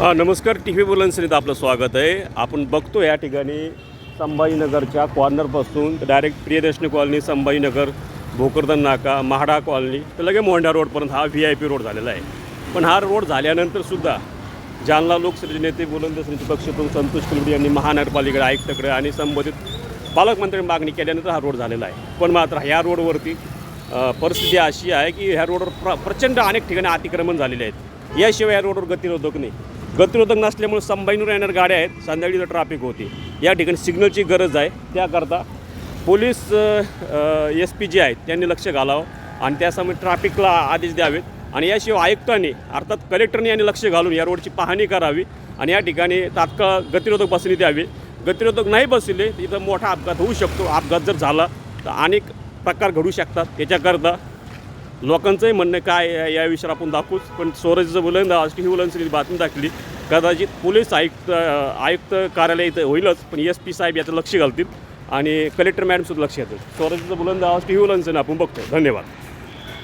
नमस्कार. T V बुलन्सनीत आपलं स्वागत आहे. आपण बघतो या ठिकाणी संभाजीनगरच्या कॉर्नरपासून डायरेक्ट प्रियदर्शनी कॉलनी, संभाजीनगर, भोकरदन नाका, म्हाडा कॉलनी तर लगे मोंढा रोडपर्यंत हा VIP रोड झालेला आहे. पण हा रोड झाल्यानंतरसुद्धा जालना लोकसभेचे नेते बुलंदशनीचे पक्षातून संतोष कुलकर्णी यांनी महानगरपालिकेकडे, आयुक्ताकडे आणि संबंधित पालकमंत्र्यांनी मागणी केल्यानंतर हा रोड झालेला आहे. पण मात्र ह्या रोडवरती परिस्थिती अशी आहे की ह्या रोडवर प्रचंड अनेक ठिकाणी अतिक्रमण झालेले आहेत. याशिवाय या रोडवर गतिरोधक नाही. गतिरोधक नसल्यामुळे संभाजीनगर येणाऱ्या गाड्या आहेत, संध्याकाळी ट्रॅफिक होते. या ठिकाणी सिग्नलची गरज आहे. त्याकरता पोलीस SP जे आहेत त्यांनी लक्ष घालावं आणि त्यासमोर ट्रॅफिकला आदेश द्यावेत. आणि याशिवाय आयुक्तांनी अर्थात कलेक्टरने यांनी लक्ष घालून या रोडची पाहणी करावी आणि या ठिकाणी तात्काळ गतिरोधक बसणी द्यावी. गतिरोधक नाही बसले तर इथं मोठा अपघात होऊ शकतो. अपघात जर झाला तर अनेक प्रकार घडू शकतात. त्याच्याकरता लोकांचंही म्हणणं काय या विषयावर आपण दाखवूच. पण स्वराज्याचं बुलंद आज टी व्ही बुलंदनी बातमी दाखली. कदाचित पोलीस आयुक्त कार्यालय इथं होईलच, पण SP साहेब याचं लक्ष घालतील आणि कलेक्टर मॅडमसुद्धा लक्ष घालतील. स्वराज्याचं बुलंद आज टी व्ही बुलंदनी आपण बघतो. धन्यवाद.